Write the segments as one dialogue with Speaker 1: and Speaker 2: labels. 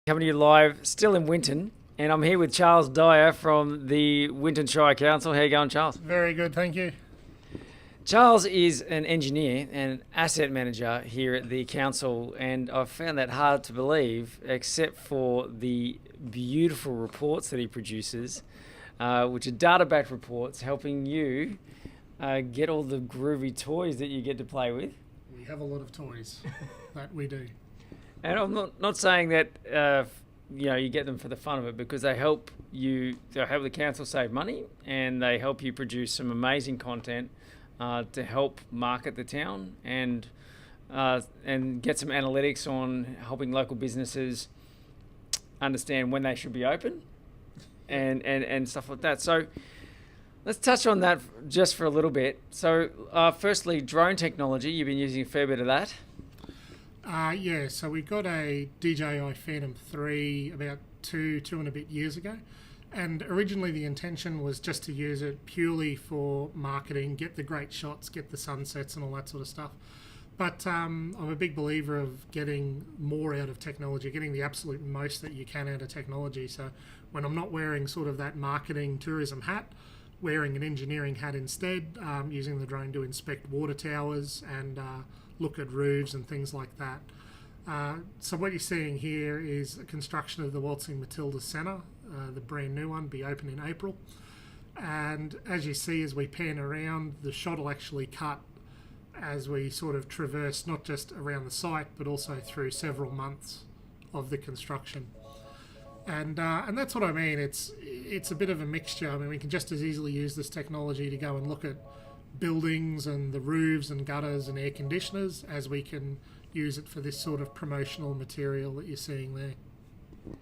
Speaker 1: Coming to you live, still in Winton, and I'm here with Charles Dyer from the Winton Shire Council. How you going, Charles?
Speaker 2: Very good, thank you.
Speaker 1: Charles is an engineer and asset manager here at the council, and I've found that hard to believe, except for the beautiful reports that he produces, which are data-backed reports helping you get all the groovy toys that you get to play with.
Speaker 2: We have a lot of toys that we do.
Speaker 1: And I'm not saying that you get them for the fun of it, because they help the council save money, and they help you produce some amazing content to help market the town and get some analytics on helping local businesses understand when they should be open and stuff like that. So let's touch on that just for a little bit. So firstly, drone technology, you've been using a fair bit of that.
Speaker 2: So we got a DJI Phantom 3 about two and a bit years ago. And originally the intention was just to use it purely for marketing, get the great shots, get the sunsets and all that sort of stuff. But I'm a big believer of getting more out of technology, getting the absolute most that you can out of technology. So when I'm not wearing sort of that marketing tourism hat, wearing an engineering hat instead, using the drone to inspect water towers and look at roofs and things like that. So what you're seeing here is a construction of the Waltzing Matilda Centre, the brand new one, be open in April. And as you see, as we pan around, the shot will actually cut as we sort of traverse not just around the site, but also through several months of the construction. And that's what I mean. It's a bit of a mixture. I mean, we can just as easily use this technology to go and look at buildings and the roofs and gutters and air conditioners as we can use it for this sort of promotional material that you're seeing there.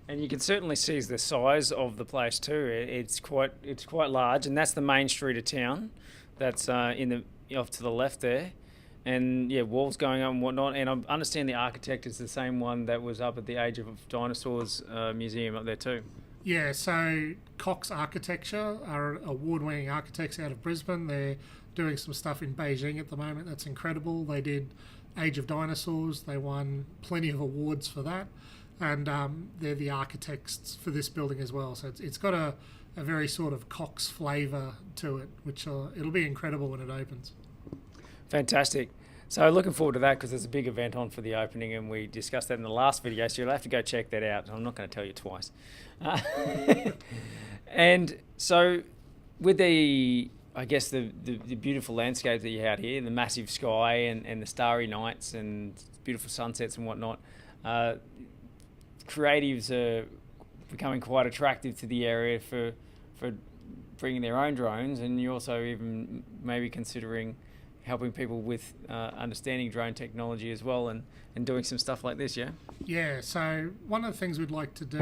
Speaker 1: And you can certainly see the size of the place too. It's quite large, and that's the main street of town. That's off to the left there, and walls going up and whatnot. And I understand the architect is the same one that was up at the Age of Dinosaurs museum up there too.
Speaker 2: Yeah, so Cox Architecture are award-winning architects out of Brisbane. They're doing some stuff in Beijing at the moment. That's incredible. They did Age of Dinosaurs. They won plenty of awards for that. And they're the architects for this building as well. So it's got a very sort of Cox flavour to it, which it'll be incredible when it opens.
Speaker 1: Fantastic. So looking forward to that, because there's a big event on for the opening, and we discussed that in the last video, so you'll have to go check that out. I'm not going to tell you twice. And so with the beautiful landscape that you have here, the massive sky and the starry nights and beautiful sunsets and whatnot, creatives are becoming quite attractive to the area for bringing their own drones, and you're also even maybe considering helping people with understanding drone technology as well, and doing some stuff like this, yeah?
Speaker 2: Yeah, so one of the things we'd like to do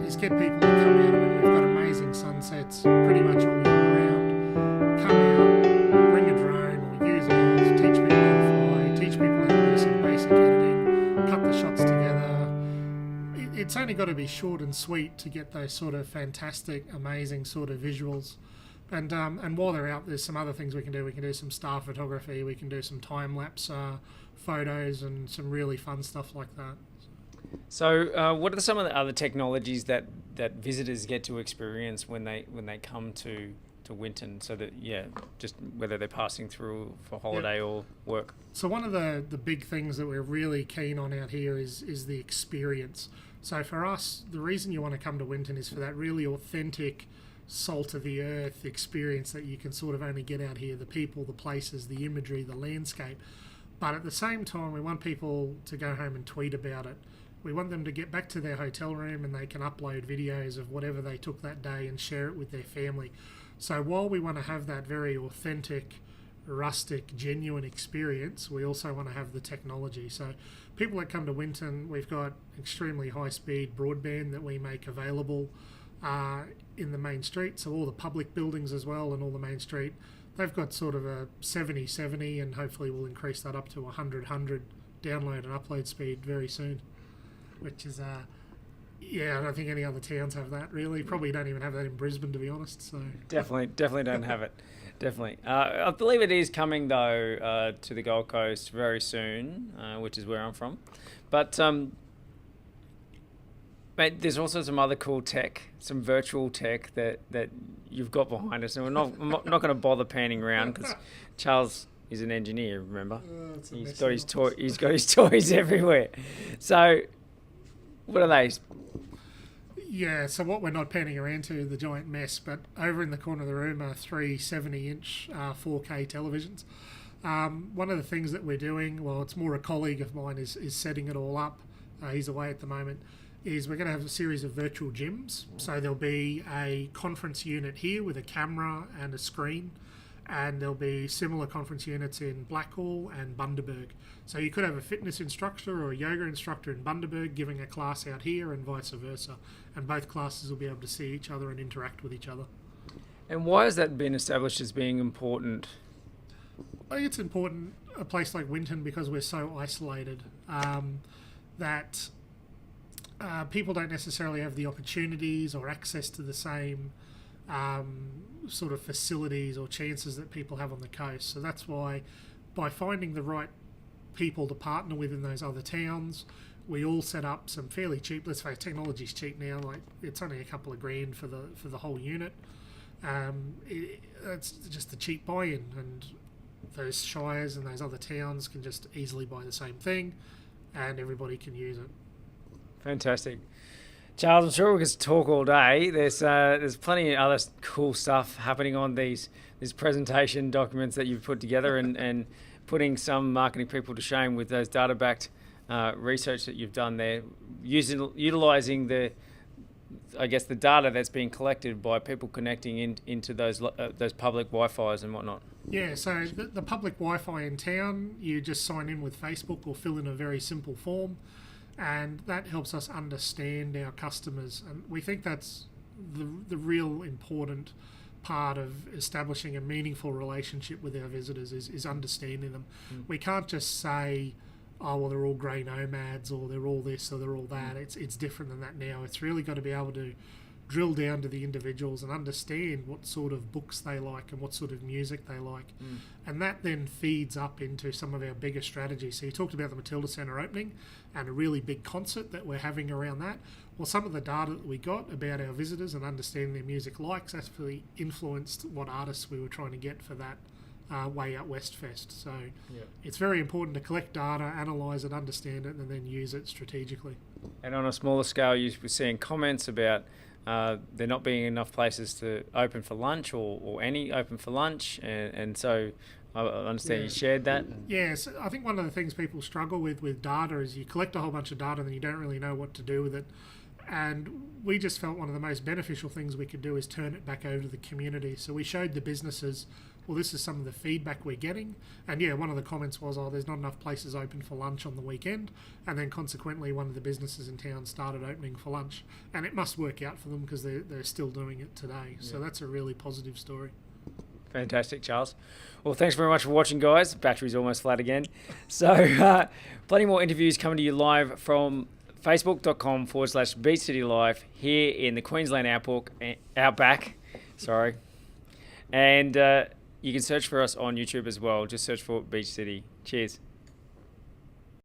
Speaker 2: is get people to come out. I mean, we've got amazing sunsets pretty much all year round. Come out, bring a drone or use ours, teach people how to fly, teach people how to do some basic editing, cut the shots together. It's only got to be short and sweet to get those sort of fantastic, amazing sort of visuals. And while they're out, there's some other things we can do. We can do some star photography. We can do some time-lapse photos and some really fun stuff like that.
Speaker 1: So what are some of the other technologies that visitors get to experience when they come to Winton, so that, just whether they're passing through for holiday or work?
Speaker 2: So one of the big things that we're really keen on out here is the experience. So for us, the reason you want to come to Winton is for that really authentic, salt of the earth experience that you can sort of only get out here, the people, the places, the imagery, the landscape. But at the same time, we want people to go home and tweet about it. We want them to get back to their hotel room and they can upload videos of whatever they took that day and share it with their family. So while we want to have that very authentic, rustic, genuine experience, we also want to have the technology. So people that come to Winton, we've got extremely high-speed broadband that we make available in the main street. So all the public buildings as well, and all the main street, they've got sort of a 70-70, and hopefully we'll increase that up to 100-100 download and upload speed very soon, which is I don't think any other towns have that really. Probably don't even have that in Brisbane, to be honest. So
Speaker 1: definitely don't have it. Definitely. I believe it is coming though to the Gold Coast very soon, which is where I'm from. But But there's also some other cool tech, some virtual tech that you've got behind us, and I'm not going to bother panning around because Charles is an engineer. Remember, he's got his toys everywhere. So, what are they?
Speaker 2: Yeah, so what we're not panning around to, the giant mess, but over in the corner of the room are three 70-inch 4K televisions. One of the things that we're doing, well, it's more a colleague of mine is setting it all up. He's away at the moment. Is we're going to have a series of virtual gyms. So there'll be a conference unit here with a camera and a screen, and there'll be similar conference units in Blackhall and Bundaberg. So you could have a fitness instructor or a yoga instructor in Bundaberg giving a class out here and vice versa. And both classes will be able to see each other and interact with each other.
Speaker 1: And why has that been established as being important?
Speaker 2: I think it's important, a place like Winton, because we're so isolated, that people don't necessarily have the opportunities or access to the same sort of facilities or chances that people have on the coast. So that's why, by finding the right people to partner with in those other towns, we all set up some fairly cheap. Let's face it, technology's cheap now. Like, it's only a couple of grand for the whole unit. It's just the cheap buy-in, and those shires and those other towns can just easily buy the same thing, and everybody can use it.
Speaker 1: Fantastic. Charles, I'm sure we could talk all day. There's plenty of other cool stuff happening on these presentation documents that you've put together, and putting some marketing people to shame with those data-backed research that you've done there, utilising the data that's being collected by people connecting into those public Wi-Fi's and whatnot.
Speaker 2: Yeah, so the public Wi-Fi in town, you just sign in with Facebook or fill in a very simple form, and that helps us understand our customers. And we think that's the real important part of establishing a meaningful relationship with our visitors is understanding them. We can't just say, oh, well, they're all grey nomads, or they're all this, or they're all that. It's different than that now. It's really got to be able to drill down to the individuals and understand what sort of books they like and what sort of music they like. And that then feeds up into some of our bigger strategies. So you talked about the Matilda Centre opening and a really big concert that we're having around that. Well, some of the data that we got about our visitors and understanding their music likes actually influenced what artists we were trying to get for that Way Out West Fest. So it's very important to collect data, analyse it, understand it, and then use it strategically.
Speaker 1: And on a smaller scale, you were seeing comments about there not being enough places to open for lunch or any open for lunch, and so I understand you shared that.
Speaker 2: Yes, I think one of the things people struggle with data is you collect a whole bunch of data and then you don't really know what to do with it. And we just felt one of the most beneficial things we could do is turn it back over to the community. So we showed the businesses, well, this is some of the feedback we're getting. And yeah, one of the comments was, oh, there's not enough places open for lunch on the weekend. And then consequently, one of the businesses in town started opening for lunch. And it must work out for them because they're still doing it today. Yeah. So that's a really positive story.
Speaker 1: Fantastic, Charles. Well, thanks very much for watching, guys. Battery's almost flat again. So plenty more interviews coming to you live from facebook.com/Beach City Live here in the Queensland Outback. Sorry. And you can search for us on YouTube as well. Just search for Beach City. Cheers.